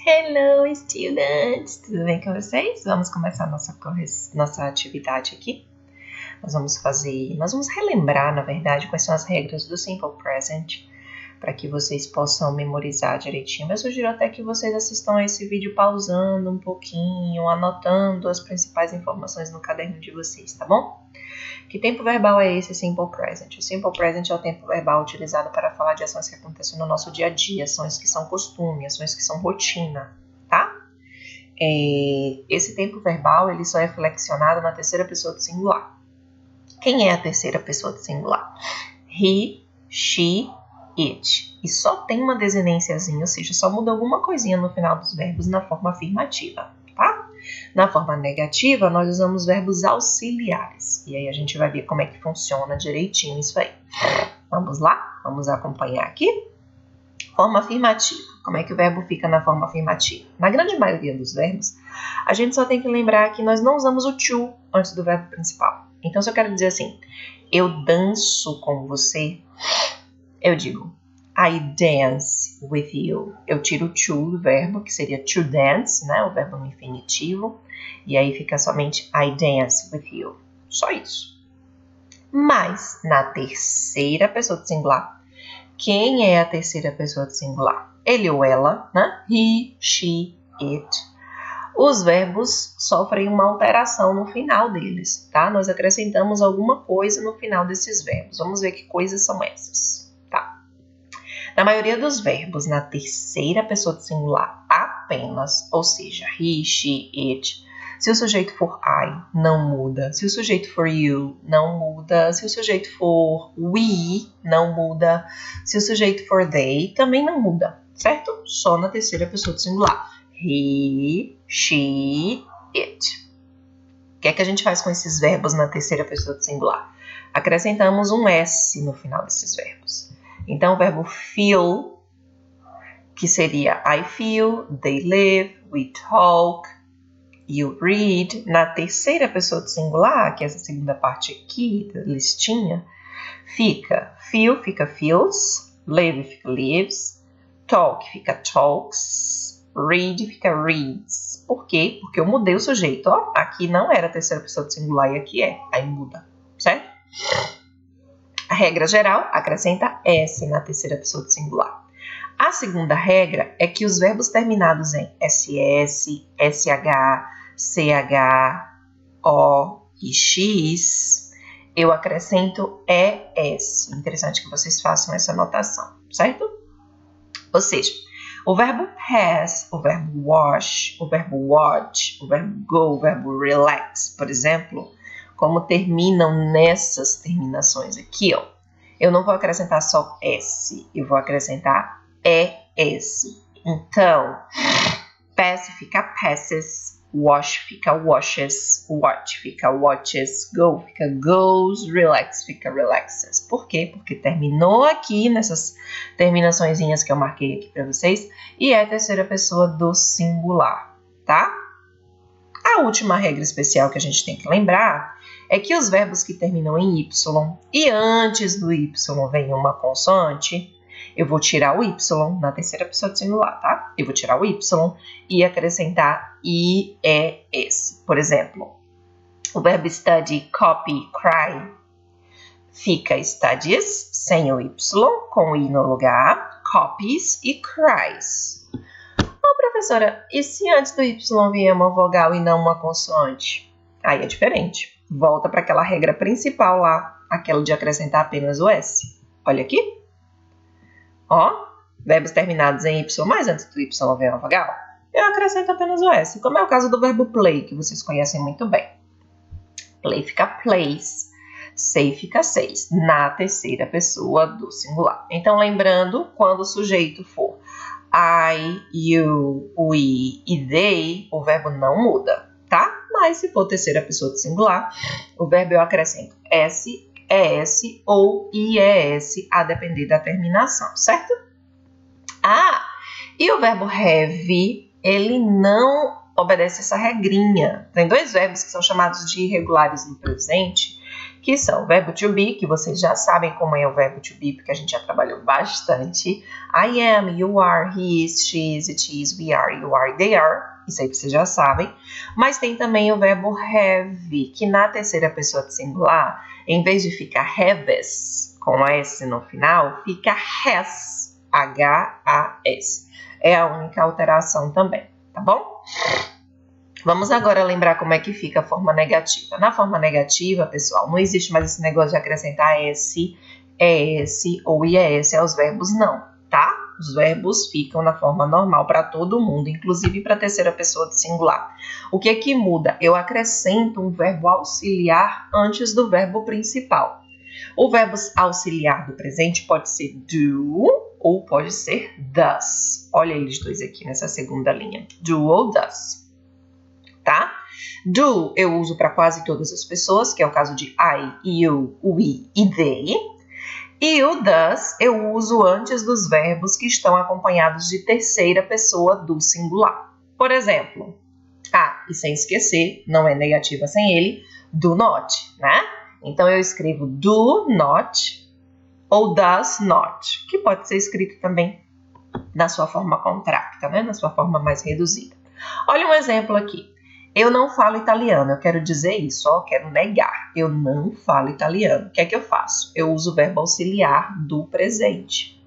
Hello, students! Tudo bem com vocês? Vamos começar nossa atividade aqui. Nós vamos relembrar, na verdade, quais são as regras do Simple Present, para que vocês possam memorizar direitinho. Eu sugiro até que vocês assistam a esse vídeo pausando um pouquinho, anotando as principais informações no caderno de vocês, tá bom? Que tempo verbal é esse Simple Present? O Simple Present é o tempo verbal utilizado para falar de ações que acontecem no nosso dia a dia, ações que são costume, ações que são rotina, tá? Esse tempo verbal ele só é flexionado na terceira pessoa do singular. Quem é a terceira pessoa do singular? He, she, it. E só tem uma desinênciazinha, ou seja, só muda alguma coisinha no final dos verbos na forma afirmativa, tá? Na forma negativa, nós usamos verbos auxiliares. E aí a gente vai ver como é que funciona direitinho isso aí. Vamos lá? Vamos acompanhar aqui? Forma afirmativa. Como é que o verbo fica na forma afirmativa? Na grande maioria dos verbos, a gente só tem que lembrar que nós não usamos o to antes do verbo principal. Então, se eu quero dizer assim, eu danço com você, eu digo I dance with you. Eu tiro o to do verbo, que seria to dance, né? O verbo no infinitivo. E aí fica somente I dance with you. Só isso. Mas, na terceira pessoa do singular, quem é a terceira pessoa do singular? Ele ou ela, né? He, she, it. Os verbos sofrem uma alteração no final deles, tá? Nós acrescentamos alguma coisa no final desses verbos. Vamos ver que coisas são essas, tá? Na maioria dos verbos, na terceira pessoa do singular apenas, ou seja, he, she, it, se o sujeito for I, não muda. Se o sujeito for you, não muda. Se o sujeito for we, não muda. Se o sujeito for they, também não muda, certo? Só na terceira pessoa do singular. He, she, it. O que é que a gente faz com esses verbos na terceira pessoa do singular? Acrescentamos um S no final desses verbos. Então, o verbo feel, que seria I feel, they live, we talk, you read. Na terceira pessoa do singular, que é essa segunda parte aqui da listinha, fica feel, fica feels, live, fica lives, talk, fica talks, read, fica reads. Por quê? Porque eu mudei o sujeito. Ó, aqui não era a terceira pessoa do singular e aqui é. Aí muda, certo? A regra geral acrescenta S na terceira pessoa do singular. A segunda regra é que os verbos terminados em SS, SH, CH, O e X, eu acrescento ES. Interessante que vocês façam essa anotação, certo? Ou seja, o verbo has, o verbo wash, o verbo watch, o verbo go, o verbo relax, por exemplo, como terminam nessas terminações aqui, ó, eu não vou acrescentar só S, eu vou acrescentar ES. Então, pass fica passes, wash fica washes, watch fica watches, go fica goes, relax fica relaxes. Por quê? Porque terminou aqui nessas terminaçõezinhas que eu marquei aqui para vocês e é a terceira pessoa do singular, tá? A última regra especial que a gente tem que lembrar é que os verbos que terminam em Y e antes do Y vem uma consoante, eu vou tirar o Y na terceira pessoa do singular, tá? Eu vou tirar o Y e acrescentar IES. Por exemplo, o verbo study, copy, cry, fica studies, sem o Y, com o I no lugar, copies e cries. Ô, professora, e se antes do Y vier uma vogal e não uma consoante? Aí é diferente. Volta para aquela regra principal lá, aquela de acrescentar apenas o S. Olha aqui. Ó, verbos terminados em Y, mas antes do Y vem uma vogal, eu acrescento apenas o S, como é o caso do verbo play, que vocês conhecem muito bem. Play fica plays, say fica says, na terceira pessoa do singular. Então, lembrando, quando o sujeito for I, you, we e they, o verbo não muda, tá? Mas se for terceira pessoa do singular, o verbo eu acrescento S, ES ou IES, a depender da terminação, certo? Ah, e o verbo have, ele não obedece essa regrinha. Tem dois verbos que são chamados de irregulares no presente, que são o verbo to be, que vocês já sabem como é o verbo to be, porque a gente já trabalhou bastante. I am, you are, he is, she is, it is, we are, you are, they are. Isso aí vocês já sabem. Mas tem também o verbo have, que na terceira pessoa de singular, em vez de ficar haves, com S no final, fica has, H-A-S. É a única alteração também, tá bom? Vamos agora lembrar como é que fica a forma negativa. Na forma negativa, pessoal, não existe mais esse negócio de acrescentar S, ES ou IES aos verbos, não, tá? Os verbos ficam na forma normal para todo mundo, inclusive para a terceira pessoa de singular. O que é que muda? Eu acrescento um verbo auxiliar antes do verbo principal. O verbo auxiliar do presente pode ser do ou pode ser does. Olha eles dois aqui nessa segunda linha. Do ou does. Tá? Do eu uso para quase todas as pessoas, que é o caso de I, you, we e they. E o does eu uso antes dos verbos que estão acompanhados de terceira pessoa do singular. Por exemplo, e sem esquecer, não é negativa sem ele, do not, né? Então eu escrevo do not ou does not, que pode ser escrito também na sua forma contracta, né? Na sua forma mais reduzida. Olha um exemplo aqui. Eu não falo italiano, eu quero dizer isso, eu quero negar. Eu não falo italiano. O que é que eu faço? Eu uso o verbo auxiliar do presente,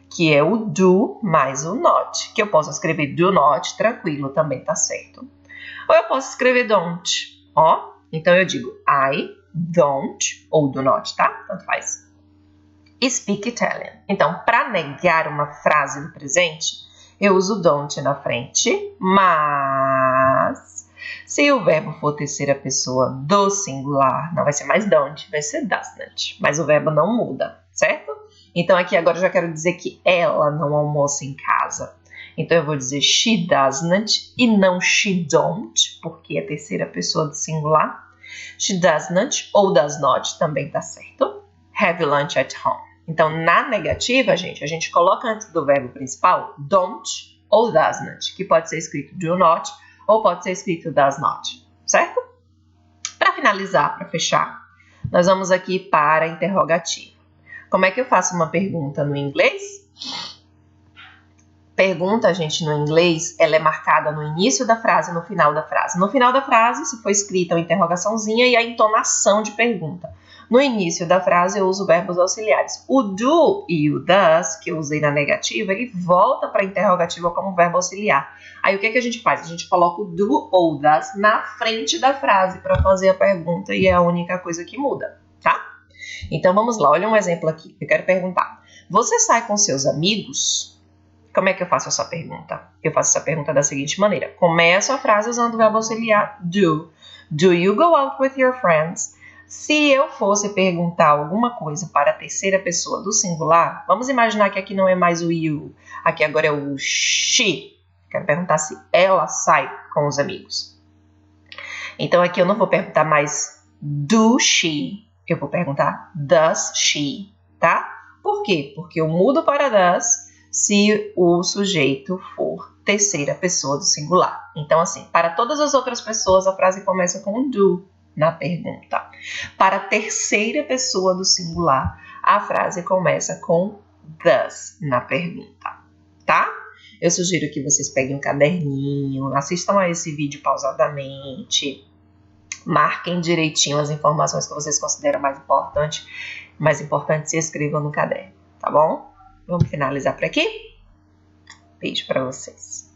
que é o do mais o not, que eu posso escrever do not, tranquilo, também tá certo. Ou eu posso escrever don't, ó. Então eu digo I don't, ou do not, tá? Tanto faz. Speak Italian. Então, para negar uma frase no presente, eu uso don't na frente, mas se o verbo for terceira pessoa do singular, não vai ser mais don't, vai ser doesn't. Mas o verbo não muda, certo? Então aqui agora eu já quero dizer que ela não almoça em casa. Então eu vou dizer she doesn't e não she don't, porque é terceira pessoa do singular. She doesn't ou does not também tá certo. Have lunch at home. Então na negativa, gente, a gente coloca antes do verbo principal don't ou doesn't, que pode ser escrito do not ou pode ser escrito does not, certo? Para finalizar, para fechar, nós vamos aqui para a interrogativa. Como é que eu faço uma pergunta no inglês? Pergunta, gente, no inglês, ela é marcada no início da frase e no final da frase. No final da frase, se for escrita uma interrogaçãozinha e a entonação de pergunta. No início da frase, eu uso verbos auxiliares. O do e o does, que eu usei na negativa, ele volta para a interrogativa como verbo auxiliar. Aí, o que a gente faz? A gente coloca o do ou does na frente da frase para fazer a pergunta e é a única coisa que muda, tá? Então, vamos lá. Olha um exemplo aqui. Eu quero perguntar. Você sai com seus amigos? Como é que eu faço essa pergunta? Eu faço essa pergunta da seguinte maneira. Começo a frase usando o verbo auxiliar do. Do you go out with your friends? Se eu fosse perguntar alguma coisa para a terceira pessoa do singular, vamos imaginar que aqui não é mais o you, aqui agora é o she. Quero perguntar se ela sai com os amigos. Então aqui eu não vou perguntar mais do she, eu vou perguntar does she, tá? Por quê? Porque eu mudo para does se o sujeito for terceira pessoa do singular. Então assim, para todas as outras pessoas a frase começa com do na pergunta. Para a terceira pessoa do singular, a frase começa com does na pergunta, tá? Eu sugiro que vocês peguem um caderninho, assistam a esse vídeo pausadamente, marquem direitinho as informações que vocês consideram mais importantes e escrevam no caderno, tá bom? Vamos finalizar por aqui? Beijo para vocês.